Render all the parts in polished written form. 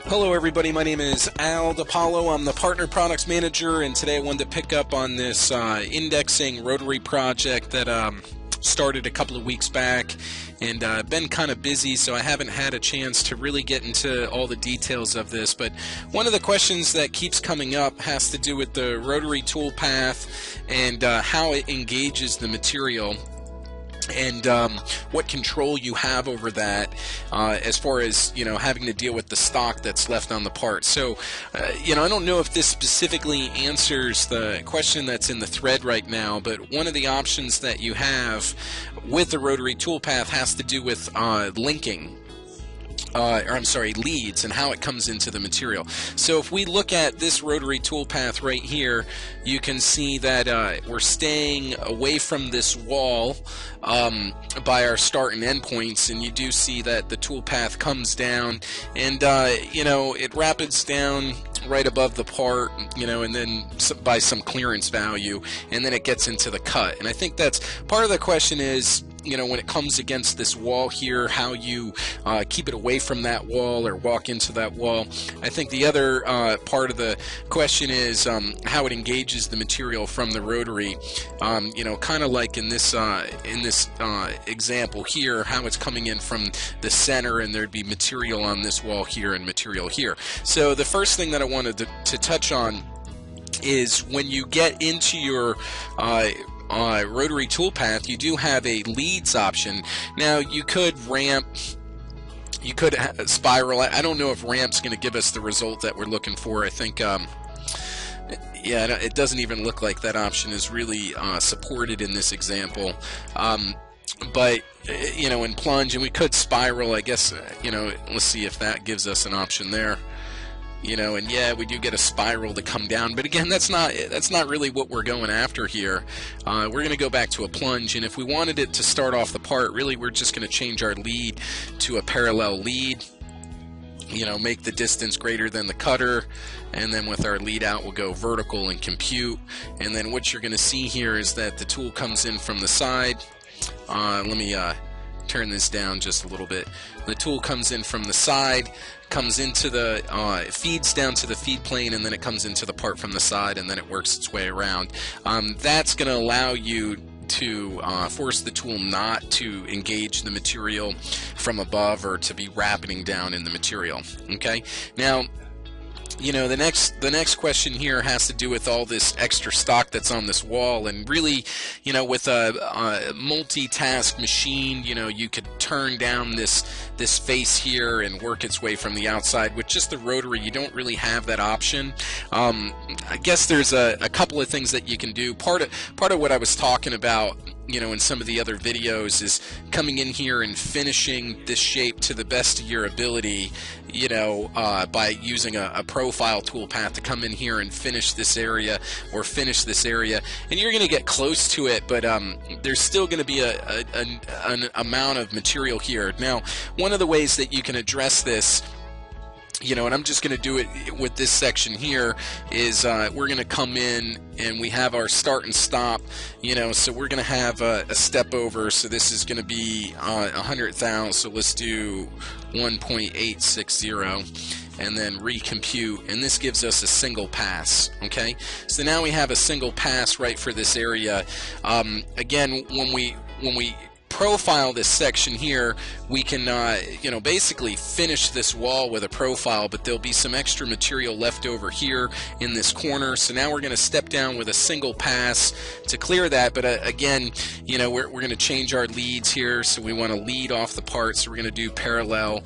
Hello everybody, my name is Al DePoalo. I'm the Partner Products Manager, and today I wanted to pick up on this indexing Rotary project that started a couple of weeks back, and I've been kind of busy, so I haven't had a chance to really get into all the details of this. But one of the questions that keeps coming up has to do with the Rotary toolpath and how it engages the material, and what control you have over that as far as, you know, having to deal with the stock that's left on the part. So, you know, I don't know if this specifically answers the question that's in the thread right now, but one of the options that you have with the Rotary toolpath has to do with linking. Leads and how it comes into the material. So if we look at this Rotary toolpath right here, you can see that we're staying away from this wall by our start and end points, and you do see that the toolpath comes down, and you know, it rapids down right above the part, you know, and then by some clearance value, and then it gets into the cut. And I think that's part of the question is, you know, when it comes against this wall here, how you keep it away from that wall or walk into that wall. I think the other part of the question is how it engages the material from the Rotary. You know, kind of like in this example here, how it's coming in from the center, and there'd be material on this wall here and material here. So the first thing that I wanted to touch on is when you get into your Rotary toolpath, you do have a leads option. Now you could ramp, you could spiral. I don't know if ramp's going to give us the result that we're looking for. I think yeah, it doesn't even look like that option is really supported in this example. But you know, in plunge, and we could spiral, I guess. You know, let's see if that gives us an option there. You know, and yeah, we do get a spiral to come down, but again, that's not really what we're going after here. We're going to go back to a plunge, and if we wanted it to start off the part, really we're just going to change our lead to a parallel lead. You know, make the distance greater than the cutter, and then with our lead out we'll go vertical and compute. And then what you're going to see here is that the tool comes in from the side. Let me turn this down just a little bit. The tool comes in from the side, comes into the feeds down to the feed plane, and then it comes into the part from the side, and then it works its way around. That's going to allow you to force the tool not to engage the material from above or to be rapiding down in the material. Okay, now, you know, the next question here has to do with all this extra stock that's on this wall. And really, you know, with a multitask machine, you know, you could turn down this face here and work its way from the outside. With just the Rotary, you don't really have that option. I guess there's a couple of things that you can do. Part of what I was talking about, you know, in some of the other videos, is coming in here and finishing this shape to the best of your ability, you know, by using a profile toolpath to come in here and finish this area or finish this area. And you're going to get close to it, but there's still going to be an amount of material here. Now, one of the ways that you can address this, you know, and I'm just going to do it with this section here, is we're going to come in and we have our start and stop, you know, so we're going to have a step over. So this is going to be 100,000, so let's do 1.860, and then recompute, and this gives us a single pass. Okay, so now we have a single pass right for this area. Again, when we profile this section here, we can you know, basically finish this wall with a profile, but there'll be some extra material left over here in this corner. So now we're going to step down with a single pass to clear that. But again, you know, we're going to change our leads here, so we want to lead off the part, so we're going to do parallel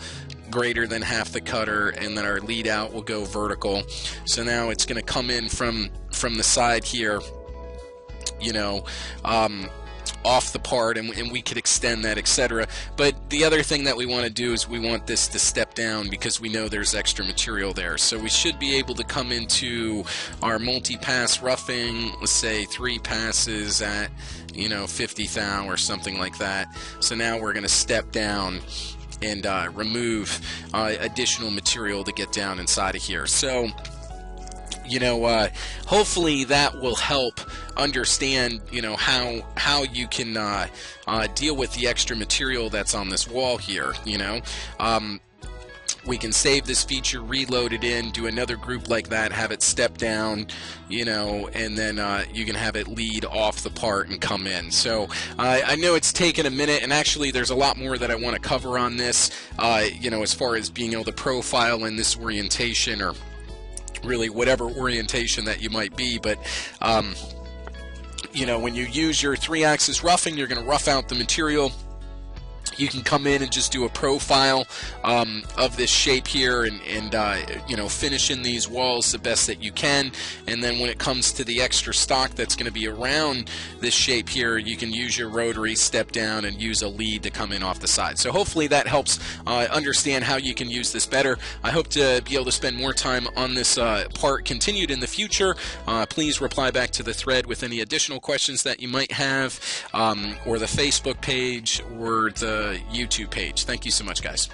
greater than half the cutter, and then our lead out will go vertical. So now it's going to come in from the side here, you know, off the part, and we could extend that, etc. But the other thing that we want to do is we want this to step down because we know there's extra material there. So we should be able to come into our multi-pass roughing, let's say 3 passes at, you know, 50 thou or something like that. So now we're going to step down and remove additional material to get down inside of here. So, you know, hopefully that will help understand, you know, how you can deal with the extra material that's on this wall here, you know. we can save this feature, reload it in, do another group like that, have it step down, you know, and then you can have it lead off the part and come in. So I know it's taken a minute, and actually there's a lot more that I want to cover on this, you know, as far as being able to profile in this orientation, or really whatever orientation that you might be. But you know, when you use your 3-axis roughing, you're going to rough out the material. You can come in and just do a profile of this shape here, and you know, finish in these walls the best that you can. And then when it comes to the extra stock that's going to be around this shape here, you can use your rotary, step down, and use a lead to come in off the side. So hopefully that helps understand how you can use this better. I hope to be able to spend more time on this part continued in the future. Please reply back to the thread with any additional questions that you might have, or the Facebook page, or the YouTube page. Thank you so much, guys.